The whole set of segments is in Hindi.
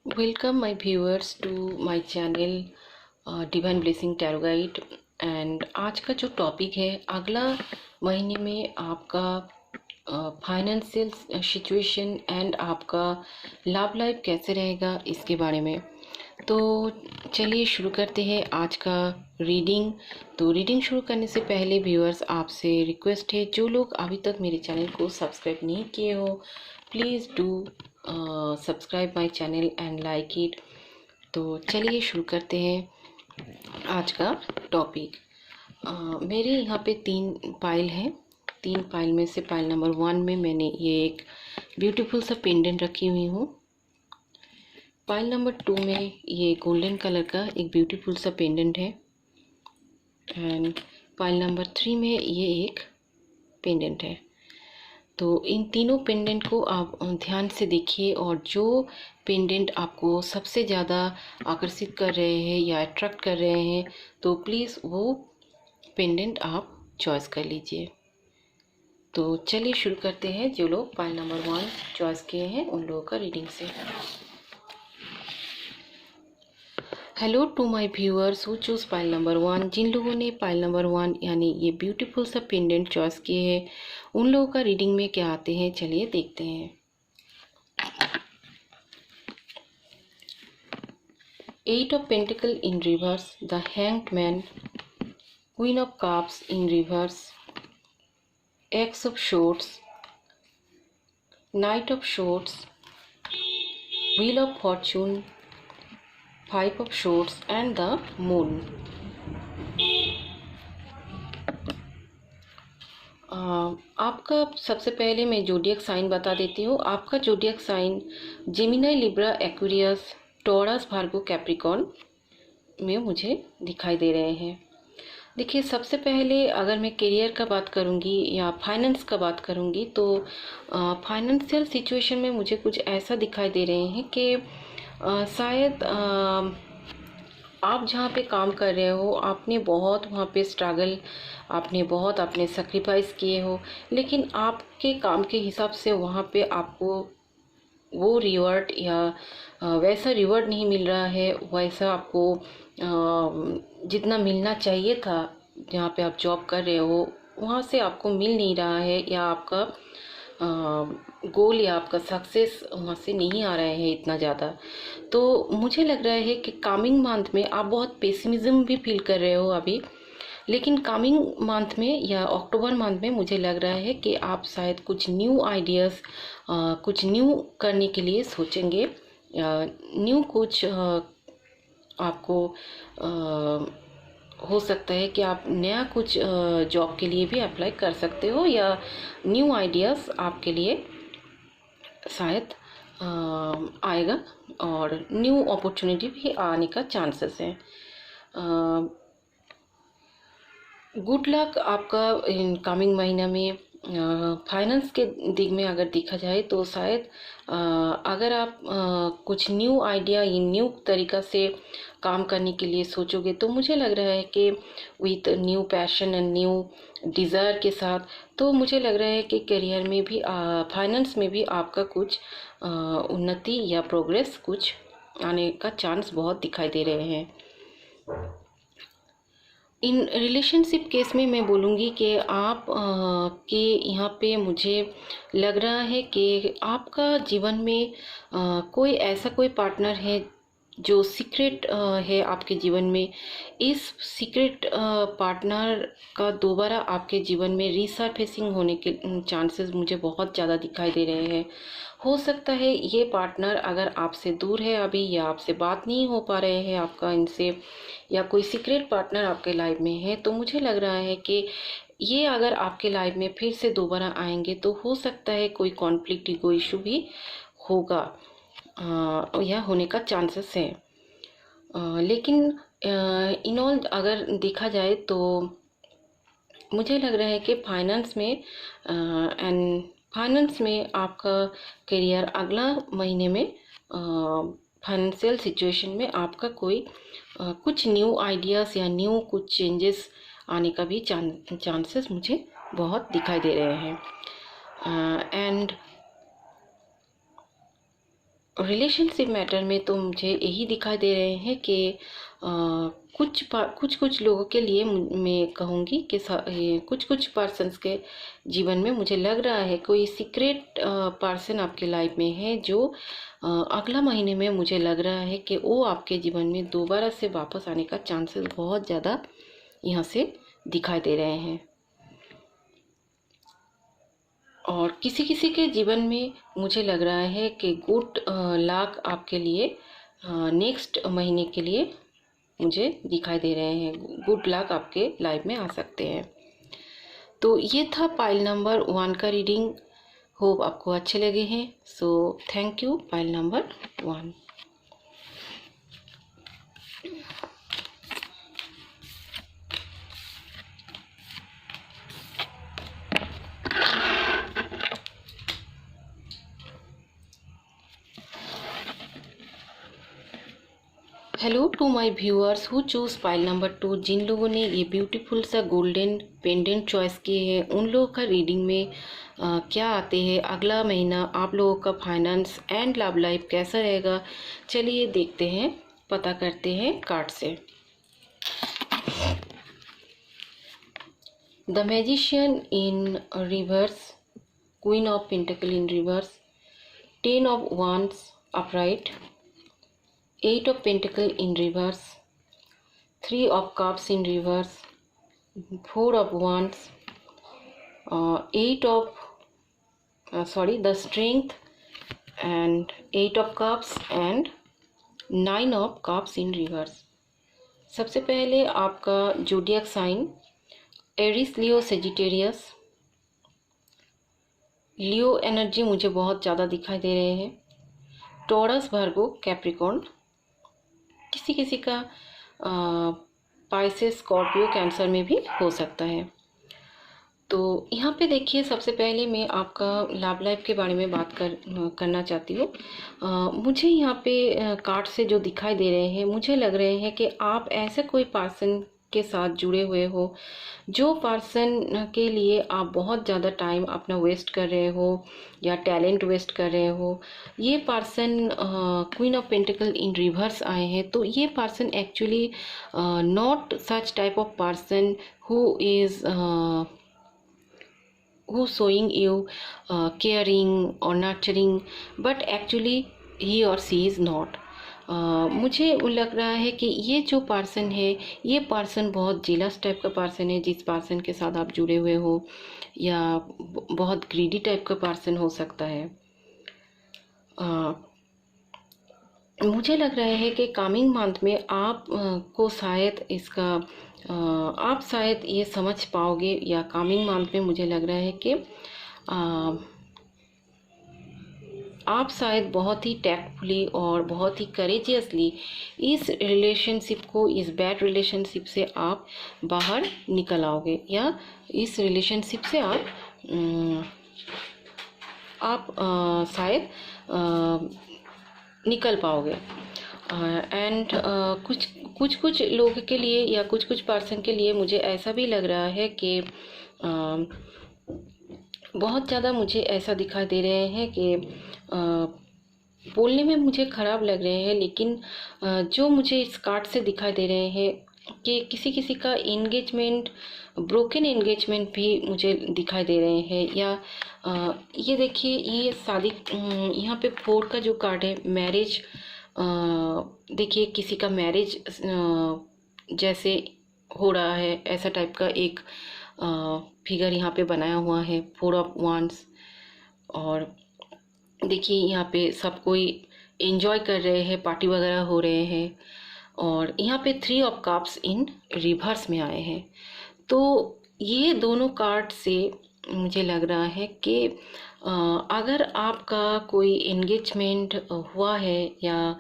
Welcome my viewers to my channel divine blessing tarot guide. And आज का जो टॉपिक है, अगला महीने में आपका फाइनेंशियल सिचुएशन एंड आपका लव लाइफ कैसे रहेगा इसके बारे में। तो चलिए शुरू करते हैं आज का रीडिंग। तो रीडिंग शुरू करने से पहले व्यूअर्स आपसे रिक्वेस्ट है, जो लोग अभी तक मेरे चैनल को सब्सक्राइब नहीं किए हो please do subscribe my channel and like it. तो चलिए शुरू करते हैं आज का टॉपिक। मेरे यहाँ पे 3 पाइल हैं। 3 पाइल में से पाइल नंबर 1 में मैंने ये एक ब्यूटीफुल सा पेंडेंट रखी हुई हूँ। पाइल नंबर 2 में ये गोल्डन कलर का एक ब्यूटीफुल सा पेंडेंट है। एंड पाइल नंबर 3 में ये एक पेंडेंट है। तो इन तीनों पेंडेंट को आप ध्यान से देखिए, और जो पेंडेंट आपको सबसे ज़्यादा आकर्षित कर रहे हैं या अट्रैक्ट कर रहे हैं तो प्लीज़ वो पेंडेंट आप चॉइस कर लीजिए। तो चलिए शुरू करते हैं। जो लोग पाइल नंबर 1 चॉइस किए हैं उन लोगों का रीडिंग से। Hello to my viewers who choose pile number 1। जिन लोगों ने पाइल नंबर 1 यानी ये ब्यूटीफुल सा पेंडेंट चॉइस किए हैं उन लोगों का रीडिंग में क्या आते हैं, चलिए देखते हैं। Eight of Pentacles in reverse, the Hanged Man, Queen of Cups in reverse, Ace of Swords, Knight of Swords, Wheel of Fortune, Five of Swords and the Moon। आपका सबसे पहले मैं जोडियक साइन बता देती हूँ। आपका zodiac sign Gemini, Libra, Aquarius, Taurus, Virgo, Capricorn में मुझे दिखाई दे रहे हैं। देखिए, सबसे पहले अगर मैं करियर का बात करूँगी या फाइनेंस का बात करूँगी तो फाइनेंशियल सिचुएशन में मुझे कुछ ऐसा दिखाई दे रहे हैं कि शायद आप जहाँ पे काम कर रहे हो आपने बहुत वहाँ पे स्ट्रगल, आपने बहुत अपने सेक्रीफाइस किए हो, लेकिन आपके काम के हिसाब से वहाँ पे आपको वो रिवॉर्ड या वैसा रिवॉर्ड नहीं मिल रहा है, वैसा आपको जितना मिलना चाहिए था जहाँ पे आप जॉब कर रहे हो वहाँ से आपको मिल नहीं रहा है, या आपका गोल या आपका सक्सेस वहाँ से नहीं आ रहा है इतना ज़्यादा। तो मुझे लग रहा है कि कमिंग मंथ में आप बहुत पेसिमिज्म भी फील कर रहे हो अभी, लेकिन कमिंग मंथ में या अक्टूबर मंथ में मुझे लग रहा है कि आप शायद कुछ न्यू आइडियाज़, कुछ न्यू करने के लिए सोचेंगे। न्यू कुछ आपको हो सकता है कि आप नया कुछ जॉब के लिए भी अप्लाई कर सकते हो, या न्यू आइडियाज़ आपके लिए शायद आएगा और न्यू अपॉर्चुनिटी भी आने का चांसेस है। गुड लक आपका इन कमिंग महीना में। फाइनेंस के दिग में अगर देखा जाए तो शायद अगर आप कुछ न्यू आइडिया या न्यू तरीका से काम करने के लिए सोचोगे तो मुझे लग रहा है कि with new passion and new desire के साथ, तो मुझे लग रहा है कि करियर में भी फाइनेंस में भी आपका कुछ उन्नति या प्रोग्रेस कुछ आने का चांस बहुत दिखाई दे रहे हैं। इन रिलेशनशिप केस में मैं बोलूँगी कि आप के यहाँ पे मुझे लग रहा है कि आपका जीवन में कोई ऐसा कोई पार्टनर है जो सीक्रेट है आपके जीवन में। इस सीक्रेट पार्टनर का दोबारा आपके जीवन में रीसरफेसिंग होने के चांसेस मुझे बहुत ज़्यादा दिखाई दे रहे हैं। हो सकता है ये पार्टनर अगर आपसे दूर है अभी, या आपसे बात नहीं हो पा रहे हैं आपका इनसे, या कोई सीक्रेट पार्टनर आपके लाइफ में है, तो मुझे लग रहा है कि ये अगर आपके लाइफ में फिर से दोबारा आएंगे तो हो सकता है कोई कॉन्फ्लिक्ट, कोई इशू भी होगा या होने का चांसेस है। लेकिन इन ऑल अगर देखा जाए तो मुझे लग रहा है कि फाइनेंस में आपका करियर अगला महीने में फाइनेंशियल सिचुएशन में आपका कोई कुछ न्यू आइडियाज़ या न्यू कुछ चेंजेस आने का भी चांसेस मुझे बहुत दिखाई दे रहे हैं। एंड रिलेशनशिप मैटर में तो मुझे यही दिखाई दे रहे हैं कि कुछ लोगों के लिए मैं कहूँगी कि कुछ पर्सन्स के जीवन में मुझे लग रहा है कोई सीक्रेट पर्सन आपके लाइफ में है जो अगला महीने में मुझे लग रहा है कि वो आपके जीवन में दोबारा से वापस आने का चांसेस बहुत ज़्यादा यहाँ से दिखाई दे रहे हैं। और किसी किसी के जीवन में मुझे लग रहा है कि गुड लक आपके लिए नेक्स्ट महीने के लिए मुझे दिखाई दे रहे हैं। गुड लक आपके लाइफ में आ सकते हैं। तो ये था पाइल नंबर 1 का रीडिंग। होप आपको अच्छे लगे हैं। So thank you pile number 1। Hello to my viewers who choose pile number 2। जिन लोगों ने ये ब्यूटीफुल सा गोल्डन पेंडेंट चॉइस किए हैं उन लोगों का रीडिंग में क्या आते हैं, अगला महीना आप लोगों का फाइनेंस एंड लव लाइफ कैसा रहेगा, चलिए देखते हैं, पता करते हैं कार्ड से। The magician in reverse, queen of pentacle in reverse, 10 of wands upright, 8 of Pentacle in reverse, 3 of Cups in reverse, 4 of Wands, 8 of the Strength, and 8 of Cups and 9 of Cups in reverse। सबसे पहले आपका जोडियक साइन एरिस, लियो, सेजिटेरियस। लियो एनर्जी मुझे बहुत ज़्यादा दिखाई दे रहे हैं। Taurus, Virgo, Capricorn. किसी किसी का पाइसेस, स्कॉर्पियो, कैंसर में भी हो सकता है। तो यहाँ पे देखिए, सबसे पहले मैं आपका लव लाइफ के बारे में बात करना चाहती हूँ। मुझे यहाँ पे कार्ड से जो दिखाई दे रहे हैं, मुझे लग रहे हैं कि आप ऐसे कोई पर्सन के साथ जुड़े हुए हो जो पर्सन के लिए आप बहुत ज़्यादा टाइम अपना वेस्ट कर रहे हो या टैलेंट वेस्ट कर रहे हो। ये person queen of pentacle in reverse आए हैं, तो ये person actually not such type of person who is who showing you caring or nurturing, but actually he or she is not। मुझे लग रहा है कि ये जो पर्सन है, ये पर्सन बहुत जेलस टाइप का पर्सन है। जिस पर्सन के साथ आप जुड़े हुए हो, या बहुत ग्रीडी टाइप का पर्सन हो सकता है। मुझे लग रहा है कि कमिंग मंथ में आप को शायद इसका आप शायद ये समझ पाओगे, या कमिंग मंथ में मुझे लग रहा है कि आप शायद बहुत ही टैक्टफुली और बहुत ही करेजियसली इस रिलेशनशिप को, इस बैड रिलेशनशिप से आप बाहर निकल आओगे, या इस रिलेशनशिप से आप शायद निकल पाओगे। एंड कुछ लोगों के लिए या कुछ पर्सन के लिए मुझे ऐसा भी लग रहा है कि बहुत ज़्यादा मुझे ऐसा दिखाई दे रहे हैं कि बोलने में मुझे ख़राब लग रहे हैं, लेकिन जो मुझे इस कार्ड से दिखाई दे रहे हैं कि किसी किसी का एंगेजमेंट, ब्रोकन एंगेजमेंट भी मुझे दिखाई दे रहे हैं। या ये देखिए, ये शादी, यहाँ पे 4 का जो कार्ड है, मैरिज। देखिए, किसी का मैरिज जैसे हो रहा है, ऐसा टाइप का एक फिगर यहाँ पे बनाया हुआ है, 4 ऑफ wands। और देखिए, यहाँ पे सब कोई एंजॉय कर रहे हैं, पार्टी वगैरह हो रहे हैं। और यहाँ पे 3 ऑफ कप्स इन रिवर्स में आए हैं। तो ये दोनों कार्ड से मुझे लग रहा है कि अगर आपका कोई एंगेजमेंट हुआ है, या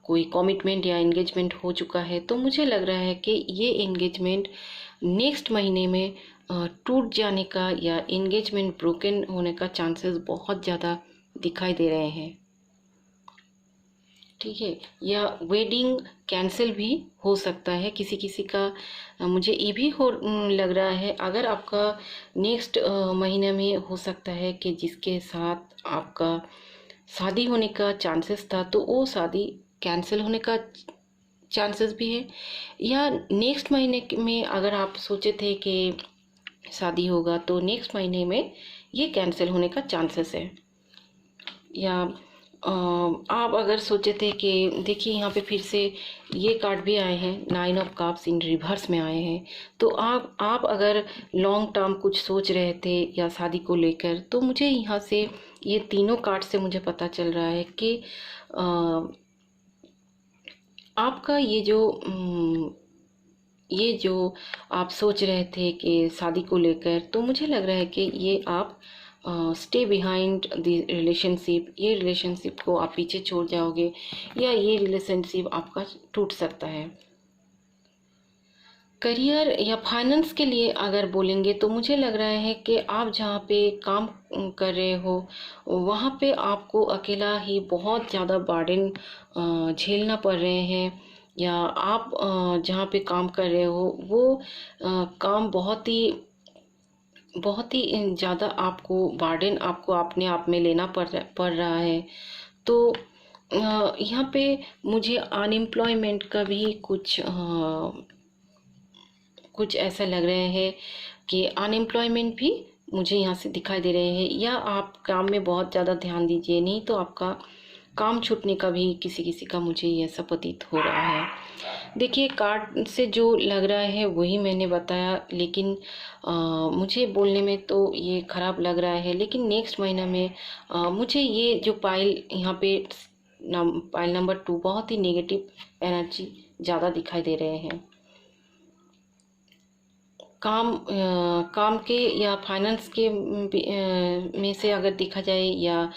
कोई कमिटमेंट या एंगेजमेंट हो चुका है, तो मुझे लग रहा है कि ये एंगेजमेंट नेक्स्ट महीने में टूट जाने का या एंगेजमेंट ब्रोकन होने का चांसेस बहुत ज़्यादा दिखाई दे रहे हैं। ठीक है, या वेडिंग कैंसिल भी हो सकता है किसी किसी का। मुझे ये भी लग रहा है, अगर आपका नेक्स्ट महीने में हो सकता है कि जिसके साथ आपका शादी होने का चांसेस था तो वो शादी कैंसिल होने का चांसेस भी है, या नेक्स्ट महीने में अगर आप सोचे थे कि शादी होगा तो नेक्स्ट महीने में ये कैंसिल होने का चांसेस है। या आप अगर सोचे थे कि देखिए यहाँ पे फिर से ये कार्ड भी आए हैं, 9 ऑफ कप्स इन रिवर्स में आए हैं। तो आप अगर लॉन्ग टर्म कुछ सोच रहे थे या शादी को लेकर, तो मुझे यहाँ से ये तीनों कार्ड से मुझे पता चल रहा है कि आपका ये जो आप सोच रहे थे कि शादी को लेकर, तो मुझे लग रहा है कि ये आप स्टे बिहाइंड द रिलेशनशिप, ये रिलेशनशिप को आप पीछे छोड़ जाओगे, या ये रिलेशनशिप आपका टूट सकता है। करियर या फाइनेंस के लिए अगर बोलेंगे तो मुझे लग रहा है कि आप जहाँ पे काम कर रहे हो वहाँ पे आपको अकेला ही बहुत ज़्यादा बर्डन झेलना पड़ रहे हैं, या आप जहाँ पे काम कर रहे हो वो काम बहुत ही ज़्यादा आपको बर्डन आपको अपने आप में लेना पड़ रहा है। तो यहाँ पे मुझे अनएम्प्लॉयमेंट का भी कुछ ऐसा लग रहा है कि अनएम्प्लॉयमेंट भी मुझे यहाँ से दिखाई दे रहे हैं, या आप काम में बहुत ज़्यादा ध्यान दीजिए, नहीं तो आपका काम छूटने का भी किसी किसी का मुझे ऐसा प्रतीत हो रहा है। देखिए कार्ड से जो लग रहा है वही मैंने बताया, लेकिन मुझे बोलने में तो ये ख़राब लग रहा है, लेकिन नेक्स्ट महीना में मुझे ये जो पाइल यहाँ पे पाइल नंबर 2 बहुत ही नेगेटिव एनर्जी ज़्यादा दिखाई दे रहे हैं। काम के या फाइनेंस के में से अगर देखा जाए, या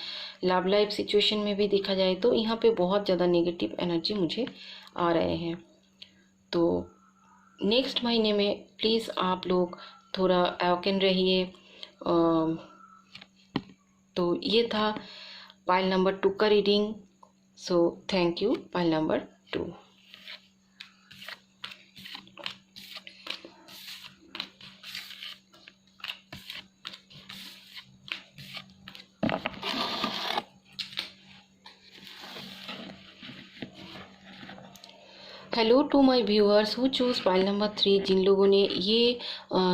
लव लाइफ सिचुएशन में भी देखा जाए, तो यहाँ पे बहुत ज़्यादा नेगेटिव एनर्जी मुझे आ रहे हैं। तो नेक्स्ट महीने में प्लीज़ आप लोग थोड़ा अवेकन रहिए। तो ये था पाइल नंबर 2 का reading. So thank you pile number 2। Hello to my viewers who choose pile number 3। जिन लोगों ने ये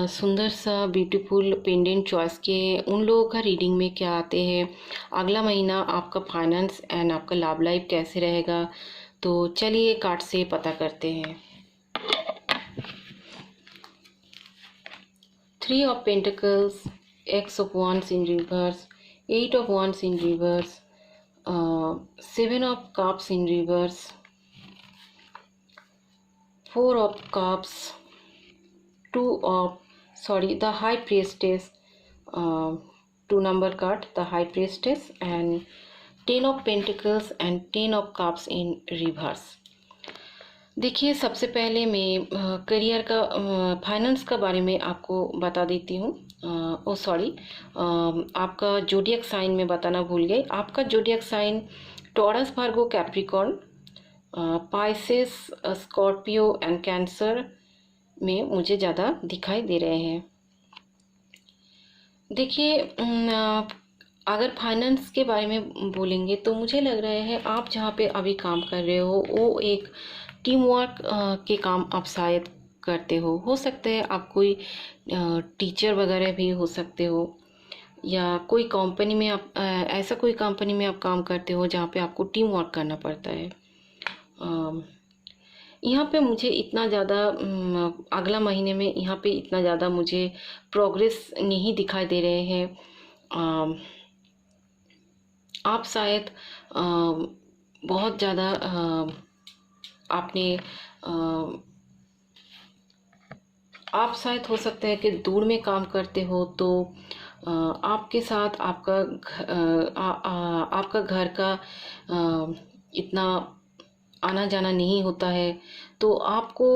सुंदर सा ब्यूटीफुल पेंडेंट चॉइस किए, उन लोगों का रीडिंग में क्या आते हैं, अगला महीना आपका फाइनेंस एंड आपका लव लाइफ कैसे रहेगा, तो चलिए कार्ड से पता करते हैं। 3 of pentacles, x of wands in reverse, 8 of wands in reverse, 7 of cups in reverse, 4 of cups, the high priestess, 2 number card, the high priestess, and 10 of pentacles and 10 of cups in reverse। देखिए सबसे पहले मैं करियर का फाइनेंस का बारे में आपको बता देती हूँ। आपका जोडियक साइन में बताना भूल गई। आपका zodiac sign Taurus, Virgo, Capricorn, Pisces, Scorpio and Cancer में मुझे ज़्यादा दिखाई दे रहे हैं। देखिए अगर फाइनेंस के बारे में बोलेंगे तो मुझे लग रहा है आप जहाँ पे अभी काम कर रहे हो वो एक टीम वर्क के काम आप शायद करते हो सकता है आप कोई टीचर वगैरह भी हो सकते हो, या कोई कंपनी में आप ऐसा कोई कंपनी में आप काम करते हो जहाँ पे आपको टीम वर्क करना पड़ता है। यहाँ पे मुझे इतना ज़्यादा अगला महीने में यहाँ पे इतना ज़्यादा मुझे प्रोग्रेस नहीं दिखाई दे रहे हैं। आप शायद बहुत ज़्यादा आप शायद हो सकता है कि दूर में काम करते हो, तो आपके साथ आपका घर का इतना आना जाना नहीं होता है, तो आपको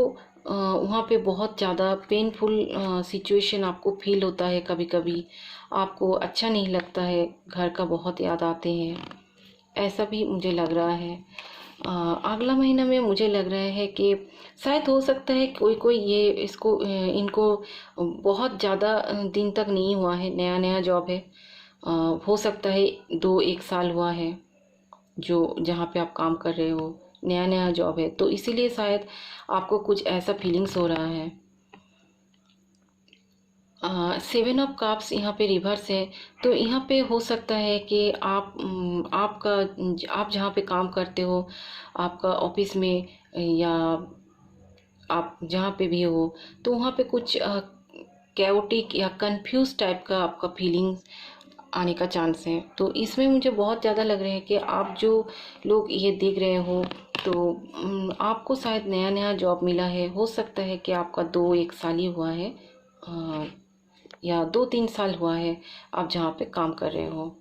वहाँ पे बहुत ज़्यादा पेनफुल सिचुएशन आपको फील होता है। कभी कभी आपको अच्छा नहीं लगता है, घर का बहुत याद आते हैं, ऐसा भी मुझे लग रहा है। अगला महीना में मुझे लग रहा है कि शायद हो सकता है कोई इनको बहुत ज़्यादा दिन तक नहीं हुआ है, नया नया जॉब है, हो सकता है 2-1 साल हुआ है, जो जहाँ पे आप काम कर रहे हो, नया नया जॉब है, तो इसीलिए शायद आपको कुछ ऐसा फीलिंग्स हो रहा है। 7 ऑफ कप्स यहाँ पे रिवर्स है, तो यहाँ पे हो सकता है कि आप जहाँ पे काम करते हो, आपका ऑफिस में, या आप जहाँ पे भी हो, तो वहाँ पे कुछ कैओटिक या कंफ्यूज टाइप का आपका फीलिंग्स आने का चांस है। तो इसमें मुझे बहुत ज़्यादा लग रहा है कि आप जो लोग ये देख रहे हो, तो आपको शायद नया नया जॉब मिला है। हो सकता है कि आपका 2-1 साल ही हुआ है, या 2-3 साल हुआ है आप जहाँ पे काम कर रहे हो।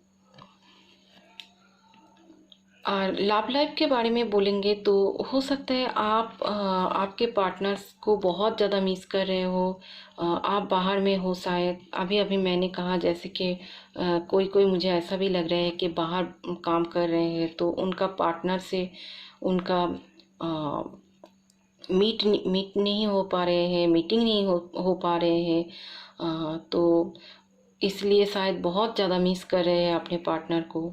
और लव लाइफ के बारे में बोलेंगे तो हो सकता है आपके पार्टनर्स को बहुत ज़्यादा मिस कर रहे हो। आप बाहर में हो शायद, अभी अभी मैंने कहा जैसे कि कोई कोई मुझे ऐसा भी लग रहा है कि बाहर काम कर रहे हैं, तो उनका पार्टनर से उनका मीट नहीं हो पा रहे हैं, मीटिंग नहीं हो पा रहे हैं, तो इसलिए शायद बहुत ज़्यादा मिस कर रहे हैं अपने पार्टनर को।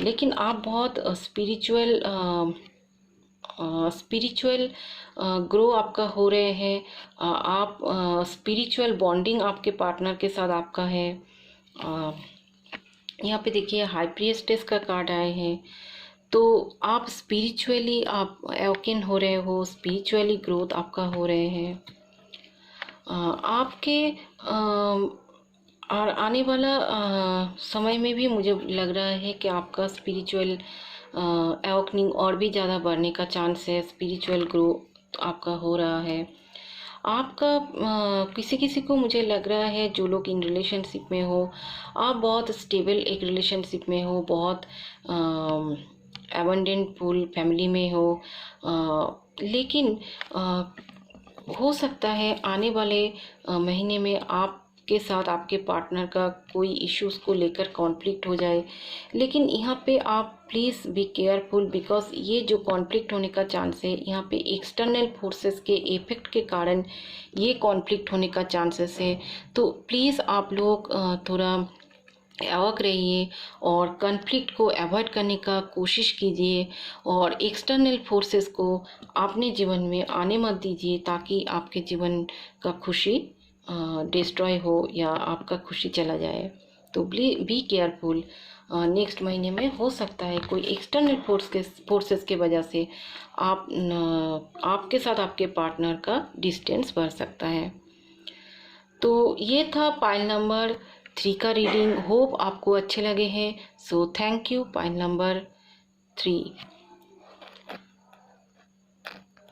लेकिन आप बहुत स्पिरिचुअल ग्रो आपका हो रहे हैं। आप स्पिरिचुअल बॉन्डिंग आपके पार्टनर के साथ आपका है। यहाँ पे देखिए हाई प्रिएस्टेस का कार्ड आए हैं, तो आप स्पिरिचुअली आप अवेकन हो रहे हो, स्पिरिचुअली ग्रोथ आपका हो रहे हैं। आपके और आने वाला समय में भी मुझे लग रहा है कि आपका स्पिरिचुअल अवेकनिंग और भी ज़्यादा बढ़ने का चांस है, स्पिरिचुअल ग्रोथ आपका हो रहा है। आपका किसी किसी को मुझे लग रहा है, जो लोग इन रिलेशनशिप में हो, आप बहुत स्टेबल एक रिलेशनशिप में हो, बहुत एबंडेंट फुल फैमिली में हो, लेकिन हो सकता है आने वाले महीने में आपके साथ आपके पार्टनर का कोई इश्यूज़ को लेकर कॉन्फ्लिक्ट हो जाए। लेकिन यहाँ पे आप प्लीज़ बी केयरफुल, बिकॉज ये जो कॉन्फ्लिक्ट होने का चांस है, यहाँ पे एक्सटर्नल फोर्सेस के इफेक्ट के कारण ये कॉन्फ्लिक्ट होने का चांसेस है। तो प्लीज़ आप लोग थोड़ा अवक रहिए और कन्फ्लिक्ट को अवॉइड करने का कोशिश कीजिए, और एक्सटर्नल फोर्सेस को अपने जीवन में आने मत दीजिए, ताकि आपके जीवन का खुशी डिस्ट्रॉय हो या आपका खुशी चला जाए। तो बी केयरफुल। नेक्स्ट महीने में हो सकता है कोई एक्सटर्नल फोर्सेस के वजह से आपके साथ आपके पार्टनर का डिस्टेंस बढ़ सकता है। तो ये था पाइल नंबर 3 का रीडिंग। होप आपको अच्छे लगे हैं। So thank you pile number 3।